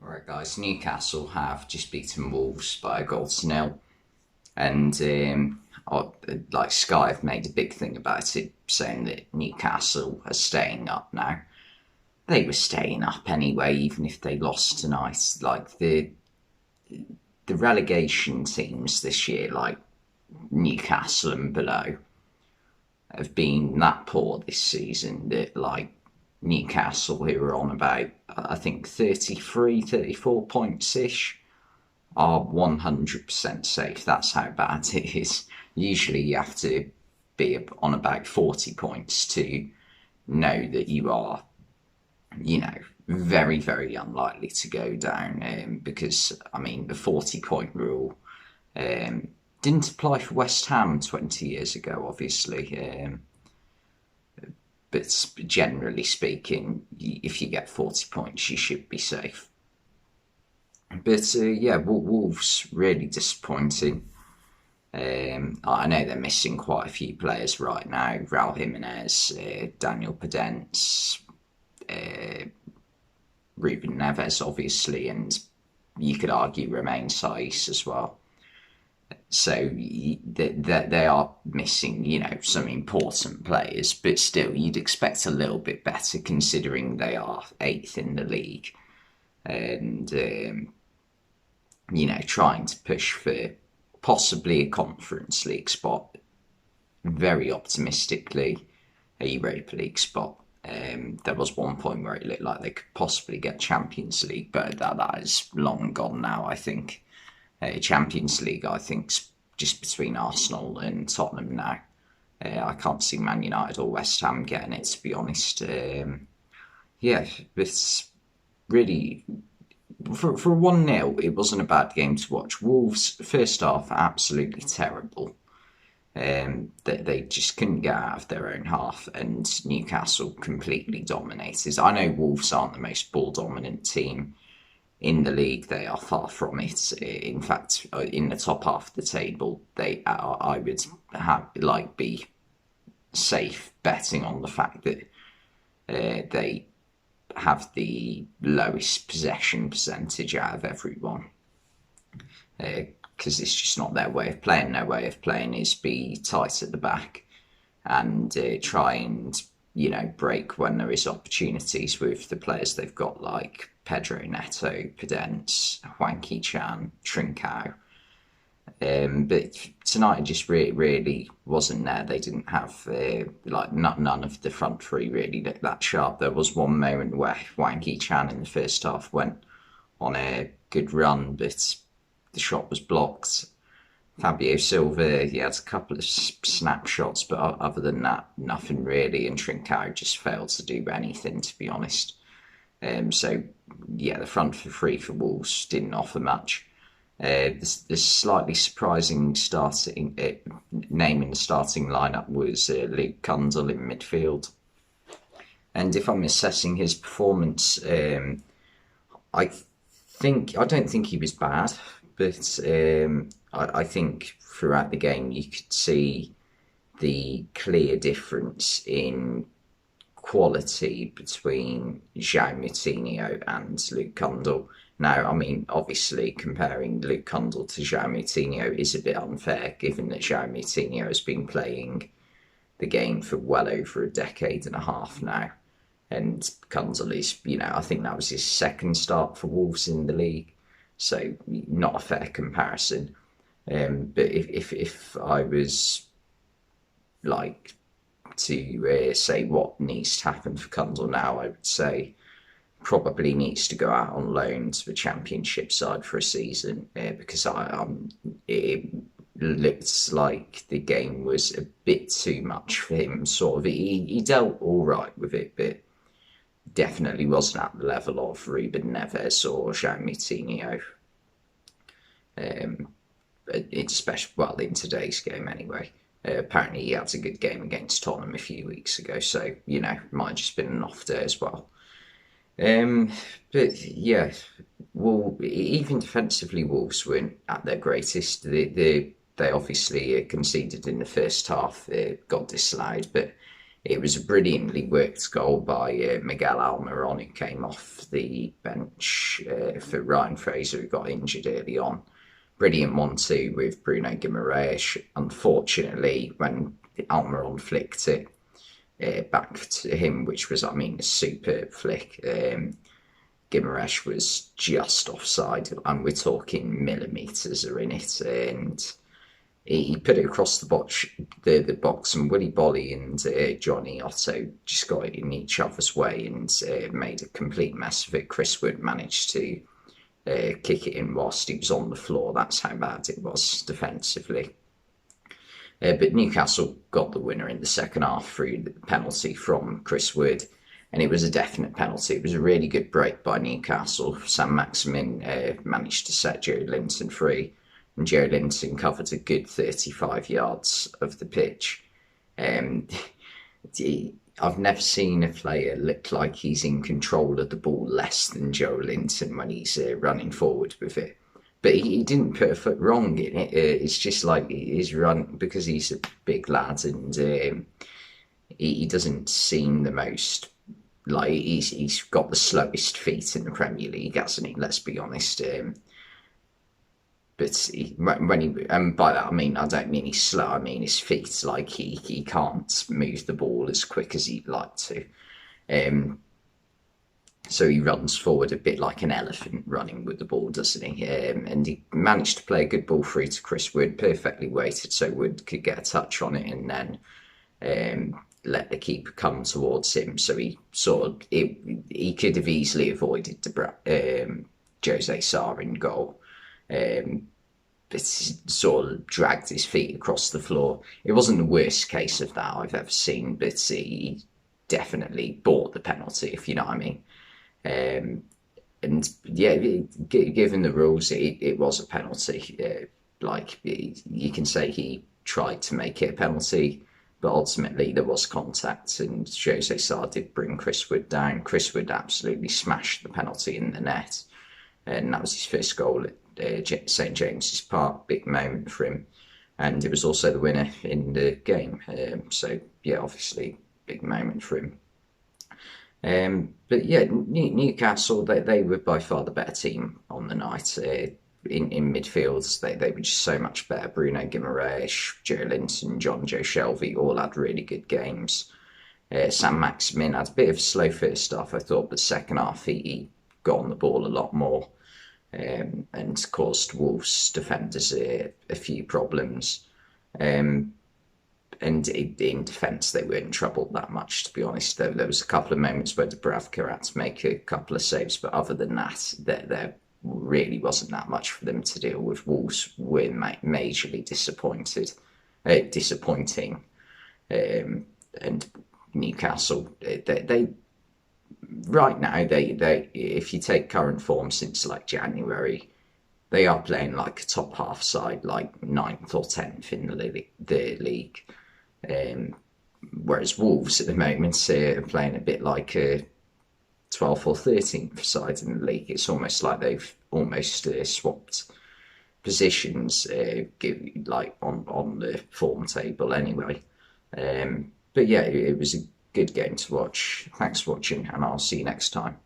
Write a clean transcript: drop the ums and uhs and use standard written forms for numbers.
Alright guys, Newcastle have just beaten Wolves by a goal to nil, and like Sky have made a big thing about it, saying that Newcastle are staying up now. They were staying up anyway, even if they lost tonight. Like the relegation teams this year, like Newcastle and below, have been that poor this season that like Newcastle, who are on about I think 33, 34 points ish, are 100% safe. That's how bad it is. Usually you have to be on about 40 points to know that you are, very, very unlikely to go down, because, I mean, the 40-point rule didn't apply for West Ham 20 years ago, obviously. But generally speaking, if you get 40 points, you should be safe. But yeah, Wolves really disappointing. I know they're missing quite a few players right now. Raul Jimenez, Daniel Podence, Ruben Neves, obviously, and you could argue Romain Saiss as well. So they are missing, some important players, but still, you'd expect a little bit better considering they are eighth in the league, and trying to push for possibly a Conference League spot. Very optimistically, a Europa League spot. There was one point where it looked like they could possibly get Champions League, but that is long gone now, I think. Champions League, I think, just between Arsenal and Tottenham now. I can't see Man United or West Ham getting it, to be honest. Yeah, it's really, for 1-0, it wasn't a bad game to watch. Wolves, first half, absolutely terrible. They just couldn't get out of their own half, and Newcastle completely dominated. I know Wolves aren't the most ball-dominant team in the league. They are far from it. In fact, in the top half of the table, I would be safe betting on the fact that they have the lowest possession percentage out of everyone. Because it's just not their way of playing. Their way of playing is be tight at the back and try and break when there is opportunities with the players they've got, like Pedro Neto, Podence, Hwang Ki-chan, Trincao. But tonight just really wasn't there. They didn't have none of the front three really looked that sharp. There was one moment where Hwang Ki-chan in the first half went on a good run, but the shot was blocked. Fabio Silva, he had a couple of snapshots, but other than that, nothing really. And Trincao just failed to do anything, to be honest. So, yeah, the front three for Wolves didn't offer much. The slightly surprising name in the starting lineup was Luke Cundle in midfield. And if I'm assessing his performance, I don't think he was bad, but I think throughout the game you could see the clear difference in quality between João Moutinho and Luke Cundle. Now, I mean, obviously comparing Luke Cundle to João Moutinho is a bit unfair, given that João Moutinho has been playing the game for well over a decade and a half now. And Cundle is, I think that was his second start for Wolves in the league. So not a fair comparison. But if I was like to say what needs to happen for Cundle now, I would say probably needs to go out on loan to the Championship side for a season, because it looked like the game was a bit too much for him. Sort of, he dealt all right with it, but definitely wasn't at the level of Ruben Neves or João Moutinho. In today's game anyway. Apparently he had a good game against Tottenham a few weeks ago, so, might have just been an off day as well. But yeah, even defensively, Wolves weren't at their greatest. They obviously conceded in the first half, got disallowed, but It was a brilliantly worked goal by Miguel Almiron, who came off the bench for Ryan Fraser, who got injured early on. Brilliant 1-2 with Bruno Guimaraes. Unfortunately, when Almiron flicked it back to him, which was, I mean, a superb flick, Guimaraes was just offside, and we're talking millimetres are in it, and he put it across the box, and Willy Bolly and Johnny Otto just got it in each other's way and made a complete mess of it. Chris Wood managed to kick it in whilst he was on the floor. That's how bad it was defensively. But Newcastle got the winner in the second half through the penalty from Chris Wood, and it was a definite penalty. It was a really good break by Newcastle. Sam Maximin managed to set Joe Linton free, and Joe Linton covered a good 35 yards of the pitch. I've never seen a player look like he's in control of the ball less than Joe Linton when he's running forward with it. But he didn't put a foot wrong in it. It's just like his run, because he's a big lad, and he doesn't seem the most, like, he's got the slowest feet in the Premier League, hasn't he? Let's be honest. But and by that I mean, I don't mean he's slow. I mean his feet. Like he can't move the ball as quick as he'd like to. So he runs forward a bit like an elephant running with the ball, doesn't he? And he managed to play a good ball through to Chris Wood, perfectly weighted, so Wood could get a touch on it, and then let the keeper come towards him. So he he could have easily avoided Jose Sarr in goal. But sort of dragged his feet across the floor. It wasn't the worst case of that I've ever seen, but he definitely bought the penalty, if you know what I mean. And yeah, given the rules, it was a penalty. You can say he tried to make it a penalty, but ultimately there was contact, and Jose Sarr did bring Chris Wood down. Chris Wood absolutely smashed the penalty in the net, and that was his first goal at St James's Park. Big moment for him, and it was also the winner in the game. So yeah, obviously big moment for him. But yeah, Newcastle, they were by far the better team on the night. In midfield, they were just so much better. Bruno Guimaraes, Joe Linton, John Joe Shelvey all had really good games. Sam Maximin had a bit of a slow first half, I thought, but second half he got on the ball a lot more, and caused Wolves defenders a few problems. And in defence, they weren't in trouble that much, to be honest. There was a couple of moments where Dubravka had to make a couple of saves, but other than that, there really wasn't that much for them to deal with. Wolves were majorly disappointing, and Newcastle, they right now, they if you take current form since like January, they are playing like a top half side, like 9th or 10th in the league. Whereas Wolves at the moment are playing a bit like a 12th or 13th side in the league. It's almost like they've almost swapped positions, like on the form table anyway. But yeah, it was a good game to watch. Thanks for watching, and I'll see you next time.